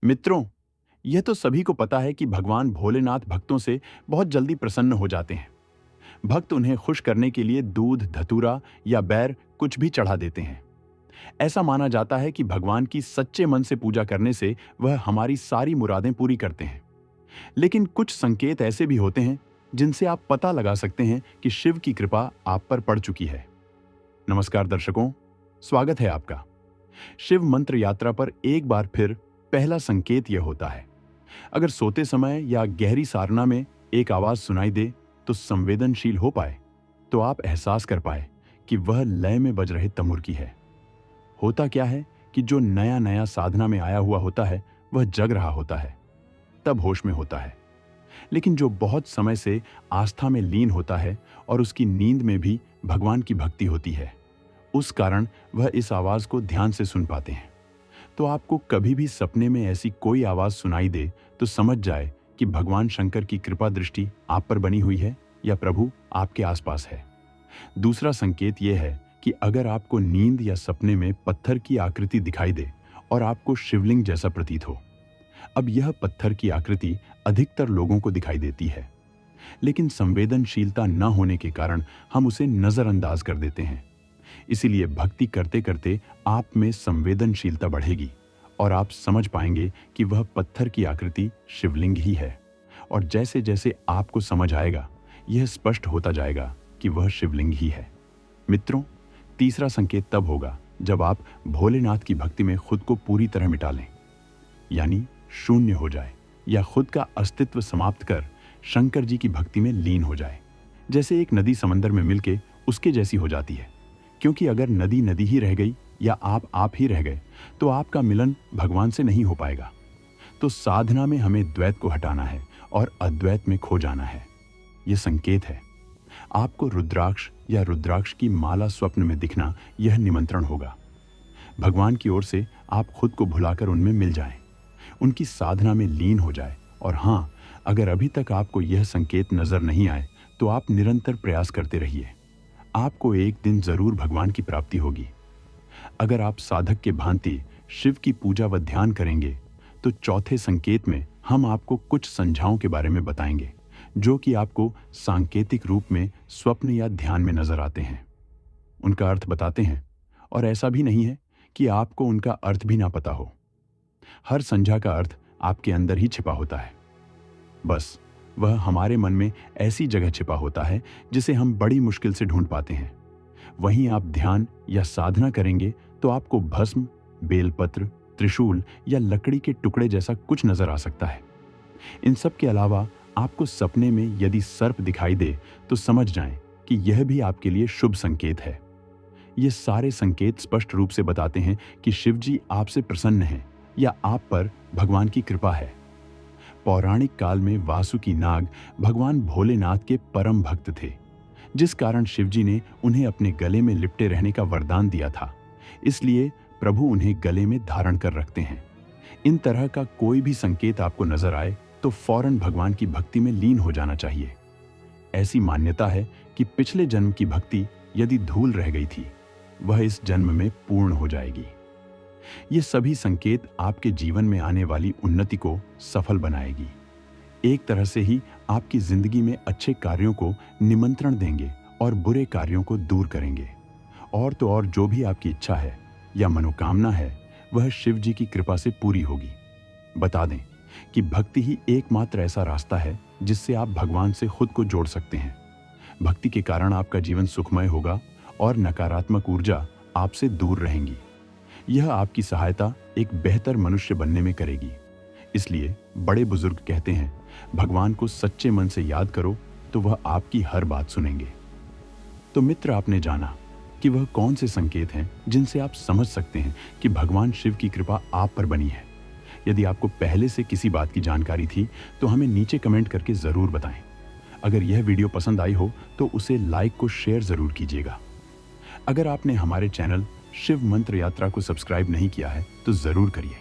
मित्रों, यह तो सभी को पता है कि भगवान भोलेनाथ भक्तों से बहुत जल्दी प्रसन्न हो जाते हैं। भक्त उन्हें खुश करने के लिए दूध, धतूरा या बैर कुछ भी चढ़ा देते हैं। ऐसा माना जाता है कि भगवान की सच्चे मन से पूजा करने से वह हमारी सारी मुरादें पूरी करते हैं। लेकिन कुछ संकेत ऐसे भी होते हैं जिनसे आप पता लगा सकते हैं कि शिव की कृपा आप पर पड़ चुकी है। नमस्कार दर्शकों, स्वागत है आपका। शिव मंत्र यात्रा पर एक बार फिर पहला संकेत यह होता है, अगर सोते समय या गहरी साधना में एक आवाज सुनाई दे तो संवेदनशील हो पाए, तो आप एहसास कर पाए कि वह लय में बज रहे तमुर की है। होता क्या है कि जो नया नया साधना में आया हुआ होता है वह जग रहा होता है, तब होश में होता है। लेकिन जो बहुत समय से आस्था में लीन होता है और उसकी नींद में भी भगवान की भक्ति होती है, उस कारण वह इस आवाज को ध्यान से सुन पाते हैं। तो आपको कभी भी सपने में ऐसी कोई आवाज सुनाई दे तो समझ जाए कि भगवान शंकर की कृपा दृष्टि आप पर बनी हुई है या प्रभु आपके आसपास है। दूसरा संकेत यह है कि अगर आपको नींद या सपने में पत्थर की आकृति दिखाई दे और आपको शिवलिंग जैसा प्रतीत हो। अब यह पत्थर की आकृति अधिकतर लोगों को दिखाई देती है, लेकिन संवेदनशीलता न होने के कारण हम उसे नजरअंदाज कर देते हैं। इसीलिए भक्ति करते करते आप में संवेदनशीलता बढ़ेगी और आप समझ पाएंगे कि वह पत्थर की आकृति शिवलिंग ही है। और जैसे जैसे आपको समझ आएगा, यह स्पष्ट होता जाएगा कि वह शिवलिंग ही है। मित्रों, तीसरा संकेत तब होगा जब आप भोलेनाथ की भक्ति में खुद को पूरी तरह मिटा लें, यानी शून्य हो जाए या खुद का अस्तित्व समाप्त कर शंकर जी की भक्ति में लीन हो जाए। जैसे एक नदी समंदर में मिलके उसके जैसी हो जाती है, क्योंकि अगर नदी नदी ही रह गई या आप ही रह गए तो आपका मिलन भगवान से नहीं हो पाएगा। तो साधना में हमें द्वैत को हटाना है और अद्वैत में खो जाना है। यह संकेत है। आपको रुद्राक्ष या रुद्राक्ष की माला स्वप्न में दिखना यह निमंत्रण होगा। भगवान की ओर से आप खुद को भुलाकर उनमें मिल जाएं, उनकी साधना में लीन हो जाए। और हाँ, अगर अभी तक आपको यह संकेत नजर नहीं आए तो आप निरंतर प्रयास करते रहिए। आपको एक दिन जरूर भगवान की प्राप्ति होगी। अगर आप साधक के भांति शिव की पूजा व ध्यान करेंगे तो चौथे संकेत में हम आपको कुछ संझाओं के बारे में बताएंगे, जो कि आपको सांकेतिक रूप में स्वप्न या ध्यान में नजर आते हैं। उनका अर्थ बताते हैं, और ऐसा भी नहीं है कि आपको उनका अर्थ भी ना पता हो। हर संझा का अर्थ आपके अंदर ही छिपा होता है। बस वह हमारे मन में ऐसी जगह छिपा होता है जिसे हम बड़ी मुश्किल से ढूंढ पाते हैं। वहीं आप ध्यान या साधना करेंगे तो आपको भस्म, बेलपत्र, त्रिशूल या लकड़ी के टुकड़े जैसा कुछ नजर आ सकता है। इन सब के अलावा आपको सपने में यदि सर्प दिखाई दे तो समझ जाएं कि यह भी आपके लिए शुभ संकेत है। ये सारे संकेत स्पष्ट रूप से बताते हैं कि शिव जी आपसे प्रसन्न हैं या आप पर भगवान की कृपा है। पौराणिक काल में वासुकी नाग भगवान भोलेनाथ के परम भक्त थे, जिस कारण शिवजी ने उन्हें अपने गले में लिपटे रहने का वरदान दिया था। इसलिए प्रभु उन्हें गले में धारण कर रखते हैं। इन तरह का कोई भी संकेत आपको नजर आए तो फौरन भगवान की भक्ति में लीन हो जाना चाहिए। ऐसी मान्यता है कि पिछले जन्म की भक्ति यदि धूल रह गई थी, वह इस जन्म में पूर्ण हो जाएगी। ये सभी संकेत आपके जीवन में आने वाली उन्नति को सफल बनाएगी। एक तरह से ही आपकी जिंदगी में अच्छे कार्यों को निमंत्रण देंगे और बुरे कार्यों को दूर करेंगे। और तो और जो भी आपकी इच्छा है या मनोकामना है, वह शिव जी की कृपा से पूरी होगी। बता दें कि भक्ति ही एकमात्र ऐसा रास्ता है जिससे आप भगवान से खुद को जोड़ सकते हैं। भक्ति के कारण आपका जीवन सुखमय होगा और नकारात्मक ऊर्जा आपसे दूर रहेंगी। यह आपकी सहायता एक बेहतर मनुष्य बनने में करेगी। इसलिए बड़े बुजुर्ग कहते हैं, भगवान को सच्चे मन से याद करो तो वह आपकी हर बात सुनेंगे। तो मित्र, आपने जाना कि वह कौन से संकेत हैं जिनसे आप समझ सकते हैं कि भगवान शिव की कृपा आप पर बनी है। यदि आपको पहले से किसी बात की जानकारी थी तो हमें नीचे कमेंट करके जरूर बताएं। अगर यह वीडियो पसंद आई हो तो उसे लाइक को शेयर जरूर कीजिएगा। अगर आपने हमारे चैनल शिव मंत्र यात्रा को सब्सक्राइब नहीं किया है तो जरूर करिए।